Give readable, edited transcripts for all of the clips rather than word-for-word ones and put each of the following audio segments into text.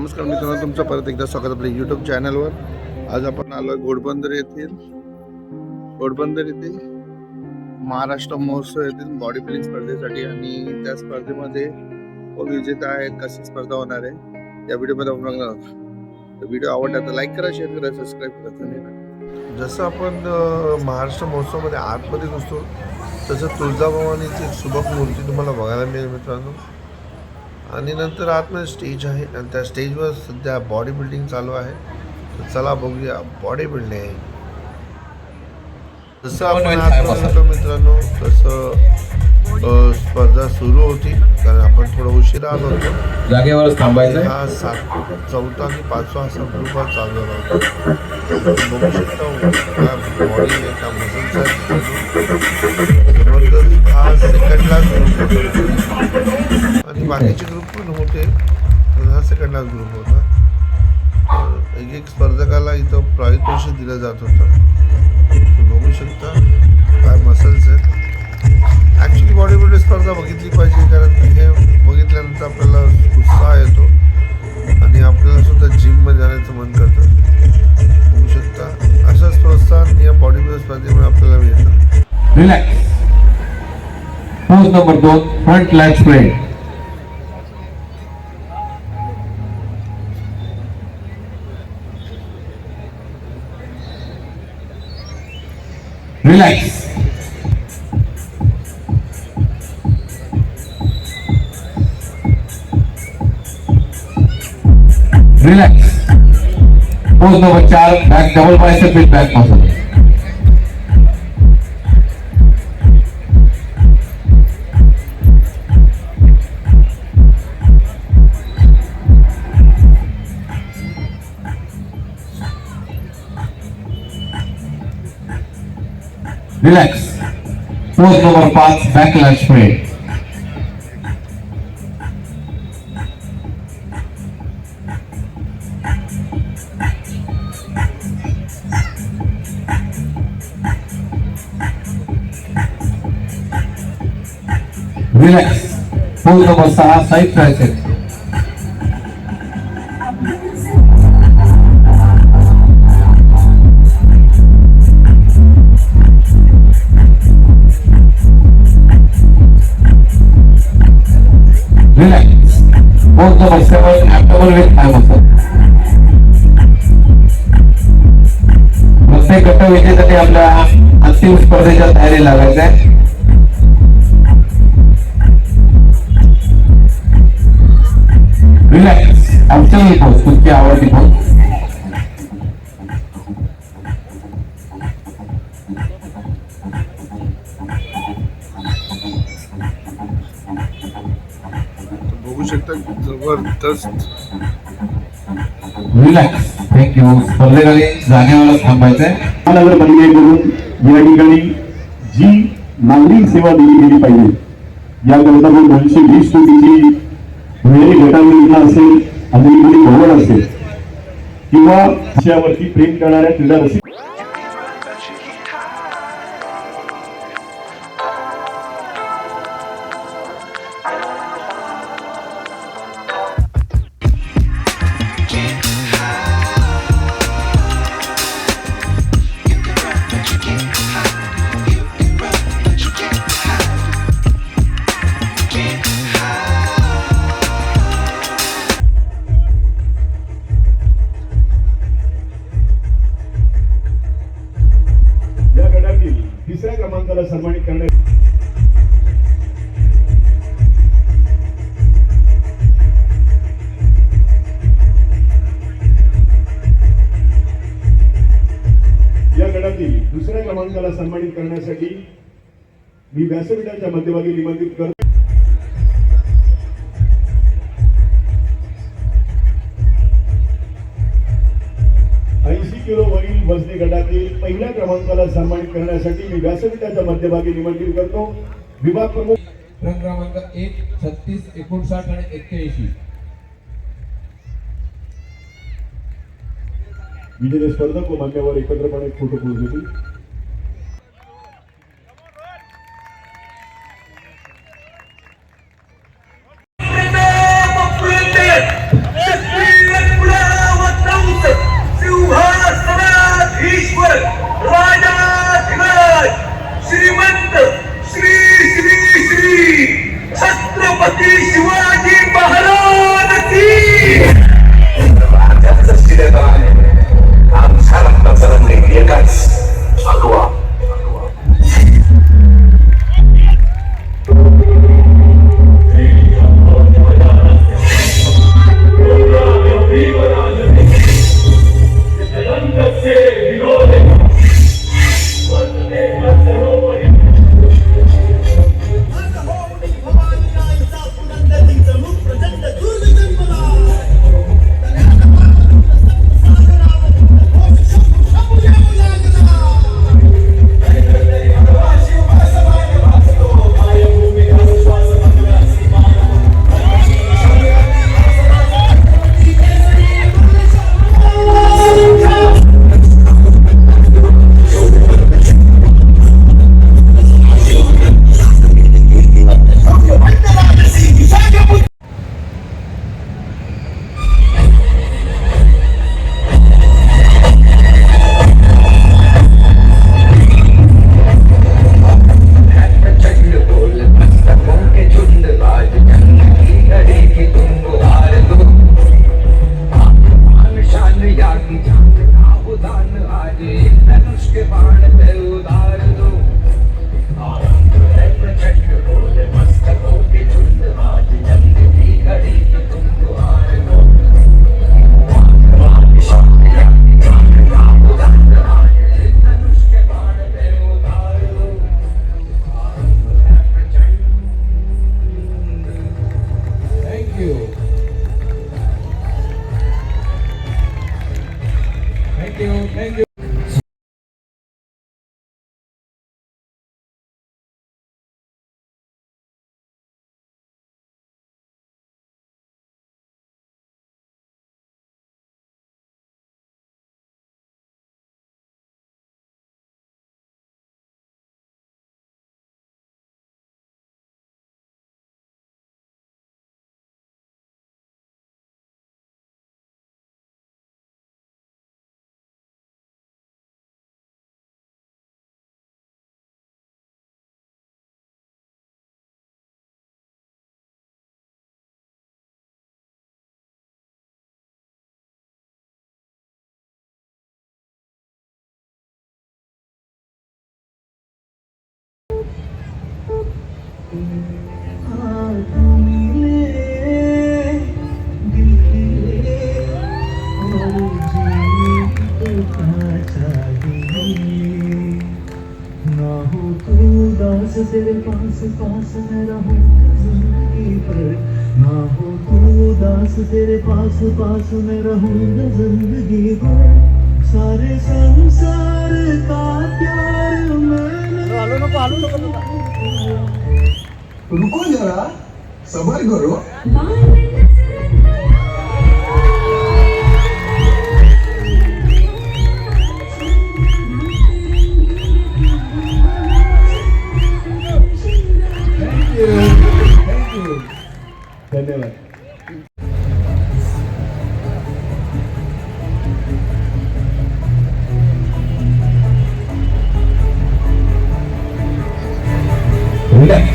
नमस्कार मित्रांनो, तुमचं परत एकदा स्वागत आपल्या यूट्यूब चॅनलवर. आज आपण आलो घोडबंदर येथील महाराष्ट्र महोत्सव येथील बॉडी बिल्डिंग स्पर्धेसाठी आणि त्या स्पर्धेमध्ये विजेता आहेत, कशी स्पर्धा होणार आहे या व्हिडिओमध्ये आपण बघणार आहोत. व्हिडिओ आवडला तर लाईक करा, शेअर करा, सबस्क्राईब करा. धन्यवाद. जसं आपण महाराष्ट्र महोत्सवामध्ये आतमध्ये घुसतो तसं तुळजाभवानीची एक सुबक मूर्ती तुम्हाला बघायला मिळेल मित्रांनो. आणि नंतर आतमध्ये स्टेज आहे आणि त्या स्टेजवर सध्या बॉडी बिल्डिंग चालू आहे. तर चला बघूया बॉडी बिल्डिंग. जसं आपण आतमध्ये मित्रांनो तसं स्पर्धा सुरू होती, कारण आपण थोडं उशिरा आलो होतो. जागेवरच थांबायचं. हा 4था आणि 5वा असा ग्रुप हा चालू होता. बघू शकता बॉडी एका मसलचा जबरदस्त हा सेकंडला ग्रुप होता आणि बाकीचे ग्रुप पण होते. हा सेकंडला ग्रुप होता. एक स्पर्धकाला इथं पारितोषिक दिलं जात होतं. बघू शकता काय मसल्स आहेत. ॲक्च्युली बॉडी बिल्डिंग स्पर्धा बघितली पाहिजे, कारण हे बघितल्यानंतर आपल्याला उत्साह येतो आणि आपल्याला सुद्धा जिममध्ये जाण्याचं मन करतं. बघू शकता अशाच प्रोत्साहन या बॉडी बिल्डिंग स्पर्धेमुळे आपल्याला मिळतं. Relax. Pose number 2, front leg spread. Relax. Relax. Pose number 4, back double bicep with back muscle. Relax. Pose number 5, back leg spread. Relax. Pose number 6, side tricep. Relax. Pose number 7, abdomen with thigh muscle. प्रत्येक गटविजेत्यासाठी आपल्या अंतिम स्पर्धेच्या तयारी लागायचं आहे. Relax. Actually pose तुमची आवडती पोज. बघू शकता जबरदस्त. रिलॅक्स. थँक्यू. स्पर्धेखाली जागेवर थांबायचंय. महानगरपालिकेकडून या ठिकाणी जी नागरिक सेवा दिली गेली पाहिजे याकरता 220 कोटीची वेळी गटांग योजना असेल, अमेरिकन भवन असेल किंवा विषयावरती प्रेम करणाऱ्या क्रीडा रसिक तिसऱ्या क्रमांकाला सन्मानित करण्यात या गटातील दुसऱ्या क्रमांकाला सन्मानित करण्यासाठी मी व्यासपीठाच्या मध्यभागी निमंत्रित करतो. 80 किलो वरील वजनी गटातील पहिल्या क्रमांकाला सन्मानित करण्यासाठी मी व्यासपीठाच्या मध्यभागी निमंत्रित करतो विभाग प्रमुख क्रमांक 1, 36, 59 आणि 81. विजेते स्पर्धक व मान्यवर एकत्रपणे फोटो पोज देतील. तेरे पास पास मैं रहूं जिंदगी भर ना हो तू उदास तेरे पास पास मैं रहूं जिंदगी भर सारे संसार का प्यार मैंने रुको जरा सबर करो धन्यवाद. Relax.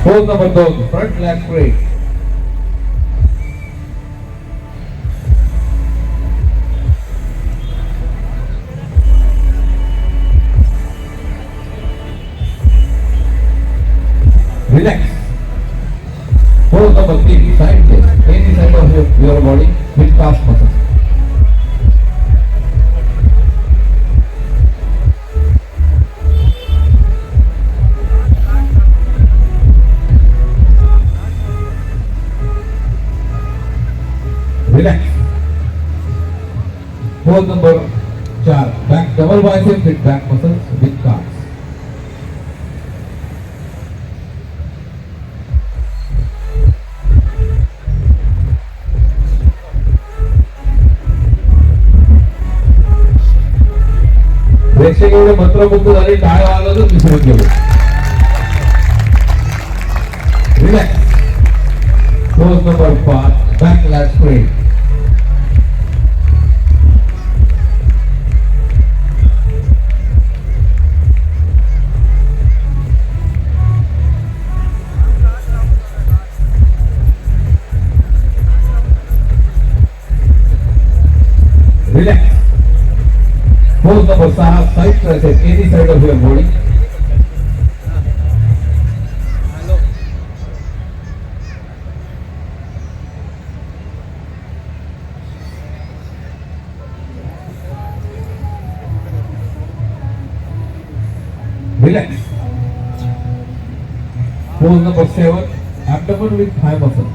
Pose number 2, front leg straight. Relax. Pose number 3, side chest, any side of your body with calf muscles. Relax. Pose number 4, back double bicep with back muscles with calves. प्रेक्षक एवढे मंत्रमुग्ध झाले टाळ वाजवतच विसरून गेले. Relax. Pose number 5, back lag straight. Relax. Pose number 6, side stretches any side of your body. Relax. Pose number 7, abdomen with thigh muscle.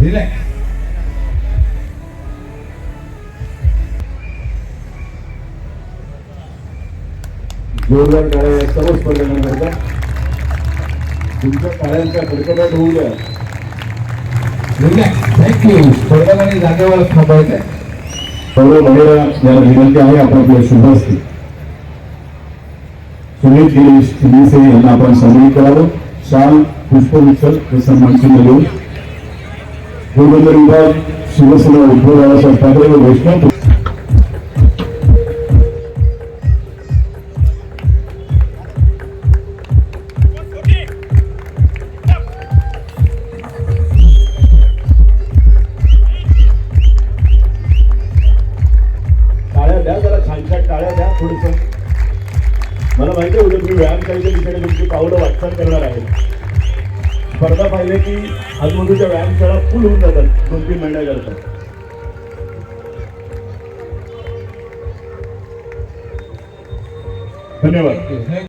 Relax. जोरदार टाळ्या या सर्व स्पर्धकांकरता. तुमच्या टाळ्यांचा कडकडाट होऊ द्या. Relax. Thank you. स्पर्धकांनी जागेवर थांबायचंय. सर्व महिला याला विनंती आहे आपापल्या शुभस्ती. सुनील गिरीश यांना आपण सन्मानित करावं. शाल पुष्पगुच्छ हे सन्मान चिन्ह देऊन पोरबंदर विभाग शिवसेना उद्धव बाळासाहेब ठाकरे व वैष्णव टाळ्या द्या, जरा छान छान टाळ्या द्या. थोडस मला माहिती आहे उद्या तुम्ही व्यायामशाळेच्या दिशेने तुमची पावलं वाटचाल करणार आहे. स्पर्धा पाहिले की आजूबाजूच्या व्यायामशाळा फुल होऊन जातात 2-3 महिन्याकरता. धन्यवाद.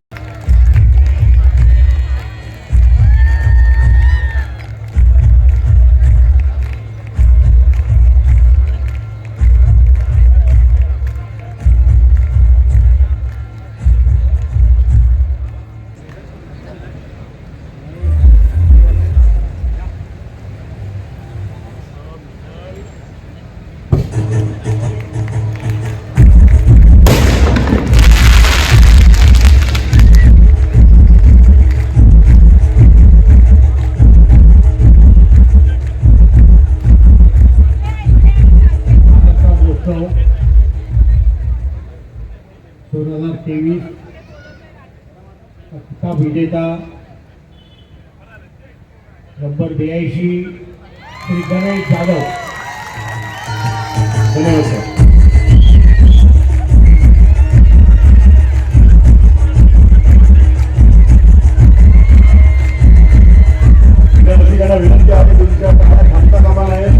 किताब विजेता नंबर 82 श्री गणेश जाधव. धन्यवाद सर. विद्यार्थ्यांना विनंती आहे तुमच्या पायात थांबता कामा नये.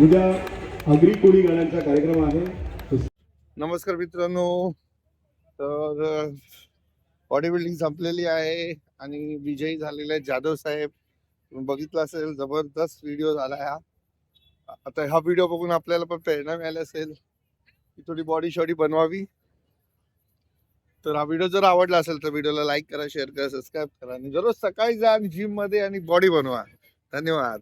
उद्या आगरी कोळी गाण्यांचा कार्यक्रम आहे. नमस्कार मित्रांनो. तर बॉडी बिल्डिंग संपलेली आहे आणि विजयी झालेले आहेत जाधव साहेब. तुम्ही बघितलं असेल, जबरदस्त व्हिडिओ झाला हा. आता हा व्हिडिओ बघून आपल्याला पण प्रेरणा मिळाली असेल की थोडी बॉडी शॉडी बनवावी. तर हा व्हिडिओ जर आवडला असेल तर व्हिडिओला लाईक करा, शेअर करा, सबस्क्राईब करा आणि दररोज सकाळी जा आणि जिम मध्ये आणि बॉडी बनवा. धन्यवाद.